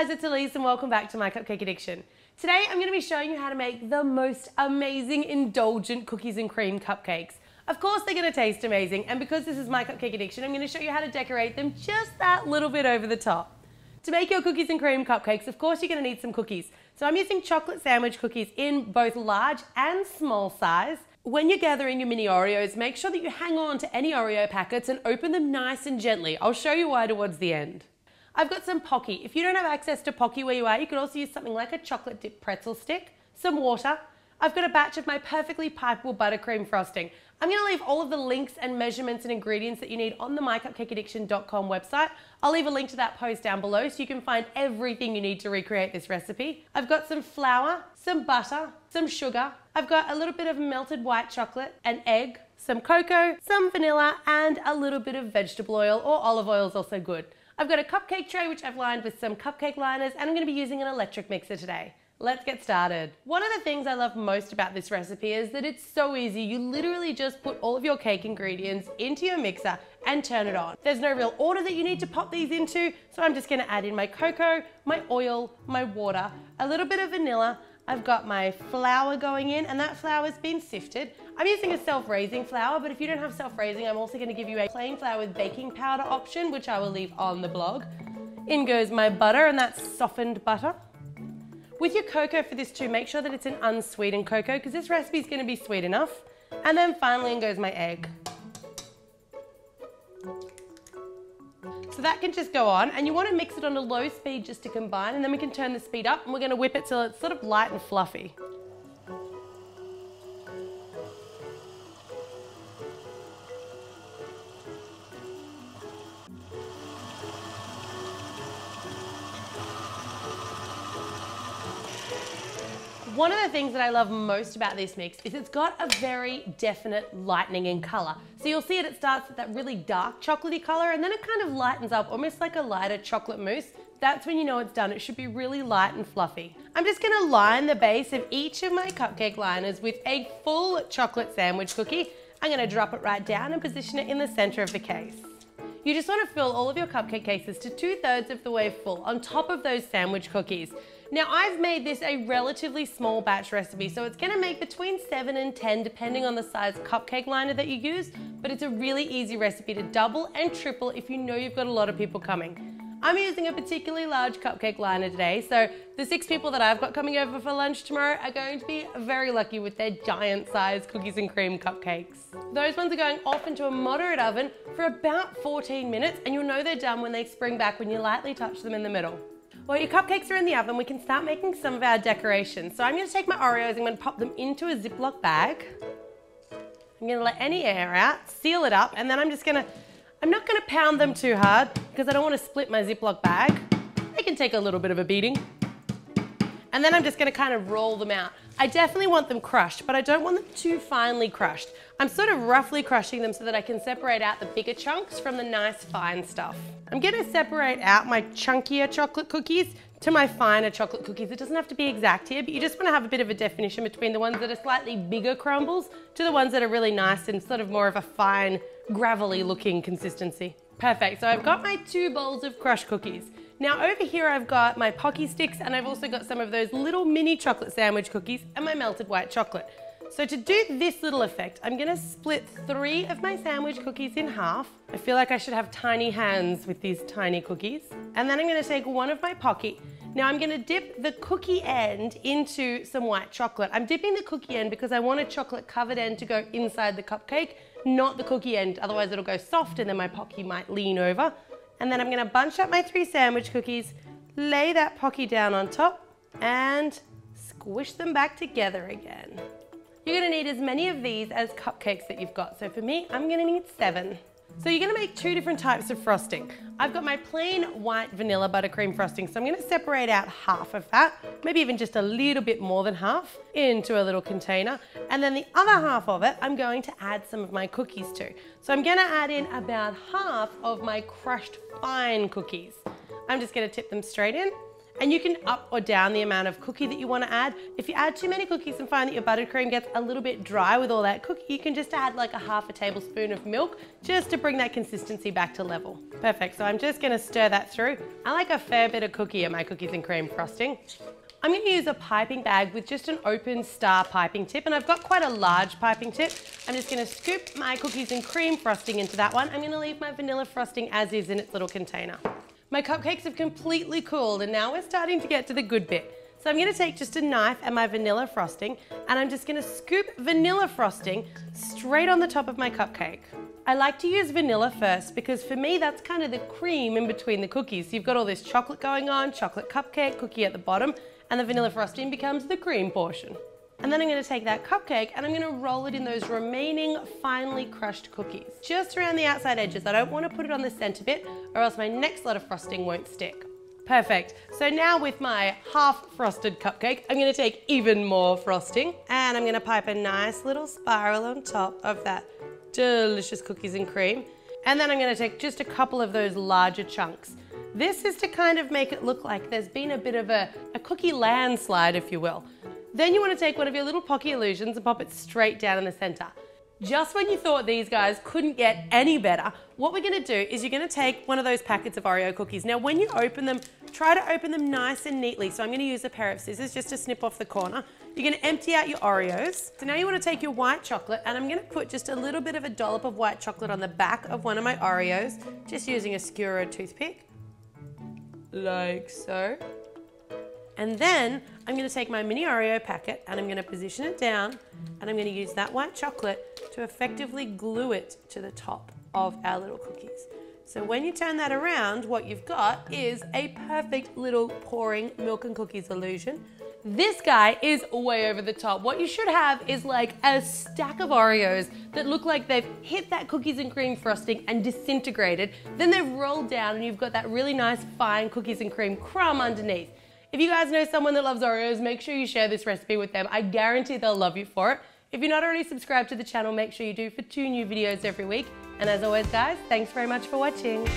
guys, it's Elise and welcome back to My Cupcake Addiction. Today I'm going to be showing you how to make the most amazing indulgent cookies and cream cupcakes. Of course they're going to taste amazing, and because this is My Cupcake Addiction, I'm going to show you how to decorate them just that little bit over the top. To make your cookies and cream cupcakes, of course you're going to need some cookies. So I'm using chocolate sandwich cookies in both large and small size. When you're gathering your mini Oreos, make sure that you hang on to any Oreo packets and open them nice and gently. I'll show you why towards the end. I've got some Pocky. If you don't have access to Pocky where you are, you could also use something like a chocolate dip pretzel stick, some water. I've got a batch of my perfectly pipeable buttercream frosting. I'm going to leave all of the links and measurements and ingredients that you need on the mycupcakeaddiction.com website. I'll leave a link to that post down below so you can find everything you need to recreate this recipe. I've got some flour, some butter, some sugar. I've got a little bit of melted white chocolate, an egg, some cocoa, some vanilla, and a little bit of vegetable oil, or olive oil is also good. I've got a cupcake tray which I've lined with some cupcake liners, and I'm going to be using an electric mixer today. Let's get started. One of the things I love most about this recipe is that it's so easy. You literally just put all of your cake ingredients into your mixer and turn it on. There's no real order that you need to pop these into, so I'm just going to add in my cocoa, my oil, my water, a little bit of vanilla. I've got my flour going in, and that flour's been sifted. I'm using a self-raising flour, but if you don't have self-raising, I'm also going to give you a plain flour with baking powder option, which I will leave on the blog. In goes my butter, and that's softened butter. With your cocoa for this too, make sure that it's an unsweetened cocoa because this recipe is going to be sweet enough. And then finally in goes my egg. So that can just go on, and you want to mix it on a low speed just to combine, and then we can turn the speed up and we're going to whip it till it's sort of light and fluffy. One of the things that I love most about this mix is it's got a very definite lightening in colour. So you'll see it starts with that really dark chocolatey colour, and then it kind of lightens up almost like a lighter chocolate mousse. That's when you know it's done. It should be really light and fluffy. I'm just going to line the base of each of my cupcake liners with a full chocolate sandwich cookie. I'm going to drop it right down and position it in the centre of the case. You just want to fill all of your cupcake cases to 2/3 of the way full on top of those sandwich cookies. Now I've made this a relatively small batch recipe, so it's going to make between 7 and 10 depending on the size cupcake liner that you use, but it's a really easy recipe to double and triple if you know you've got a lot of people coming. I'm using a particularly large cupcake liner today, so the 6 people that I've got coming over for lunch tomorrow are going to be very lucky with their giant size cookies and cream cupcakes. Those ones are going off into a moderate oven for about 14 minutes, and you'll know they're done when they spring back when you lightly touch them in the middle. While your cupcakes are in the oven, we can start making some of our decorations. So I'm going to take my Oreos, I'm going to pop them into a Ziploc bag. I'm going to let any air out, seal it up, and then I'm not going to pound them too hard because I don't want to split my Ziploc bag. They can take a little bit of a beating. And then I'm just going to kind of roll them out. I definitely want them crushed, but I don't want them too finely crushed. I'm sort of roughly crushing them so that I can separate out the bigger chunks from the nice fine stuff. I'm going to separate out my chunkier chocolate cookies to my finer chocolate cookies. It doesn't have to be exact here, but you just want to have a bit of a definition between the ones that are slightly bigger crumbles to the ones that are really nice and sort of more of a fine, gravelly looking consistency. Perfect, so I've got my 2 bowls of crushed cookies. Now over here I've got my Pocky sticks, and I've also got some of those little mini chocolate sandwich cookies and my melted white chocolate. So to do this little effect, I'm going to split 3 of my sandwich cookies in half. I feel like I should have tiny hands with these tiny cookies. And then I'm going to take one of my Pocky. Now I'm going to dip the cookie end into some white chocolate. I'm dipping the cookie end because I want a chocolate covered end to go inside the cupcake, not the cookie end, otherwise it'll go soft and then my Pocky might lean over. And then I'm going to bunch up my 3 sandwich cookies, lay that Pocky down on top, and squish them back together again. You're going to need as many of these as cupcakes that you've got. So for me, I'm going to need 7. So you're going to make 2 different types of frosting. I've got my plain white vanilla buttercream frosting, so I'm going to separate out half of that, maybe even just a little bit more than half, into a little container. And then the other half of it, I'm going to add some of my cookies to. So I'm going to add in about half of my crushed fine cookies. I'm just going to tip them straight in. And you can up or down the amount of cookie that you want to add. If you add too many cookies and find that your buttercream gets a little bit dry with all that cookie, you can just add like a half a tablespoon of milk just to bring that consistency back to level. Perfect, so I'm just going to stir that through. I like a fair bit of cookie in my cookies and cream frosting. I'm going to use a piping bag with just an open star piping tip, and I've got quite a large piping tip. I'm just going to scoop my cookies and cream frosting into that one. I'm going to leave my vanilla frosting as is in its little container. My cupcakes have completely cooled, and now we're starting to get to the good bit. So I'm going to take just a knife and my vanilla frosting, and I'm just going to scoop vanilla frosting straight on the top of my cupcake. I like to use vanilla first because for me that's kind of the cream in between the cookies. So you've got all this chocolate going on, chocolate cupcake, cookie at the bottom, and the vanilla frosting becomes the cream portion. And then I'm going to take that cupcake and I'm going to roll it in those remaining finely crushed cookies. Just around the outside edges. I don't want to put it on the center bit or else my next lot of frosting won't stick. Perfect. So now with my half frosted cupcake, I'm going to take even more frosting and I'm going to pipe a nice little spiral on top of that delicious cookies and cream. And then I'm going to take just a couple of those larger chunks. This is to kind of make it look like there's been a bit of a cookie landslide, if you will. Then you want to take one of your little Pocky Illusions and pop it straight down in the center. Just when you thought these guys couldn't get any better, what we're going to do is you're going to take one of those packets of Oreo cookies. Now when you open them, try to open them nice and neatly. So I'm going to use a pair of scissors just to snip off the corner. You're going to empty out your Oreos. So now you want to take your white chocolate and I'm going to put just a little bit of a dollop of white chocolate on the back of one of my Oreos, just using a skewer or a toothpick. Like so. And then I'm going to take my mini Oreo packet and I'm going to position it down and I'm going to use that white chocolate to effectively glue it to the top of our little cookies. So when you turn that around, what you've got is a perfect little pouring milk and cookies illusion. This guy is way over the top. What you should have is like a stack of Oreos that look like they've hit that cookies and cream frosting and disintegrated. Then they've rolled down and you've got that really nice fine cookies and cream crumb underneath. If you guys know someone that loves Oreos, make sure you share this recipe with them. I guarantee they'll love you for it. If you're not already subscribed to the channel, make sure you do for 2 new videos every week. And as always, guys, thanks very much for watching.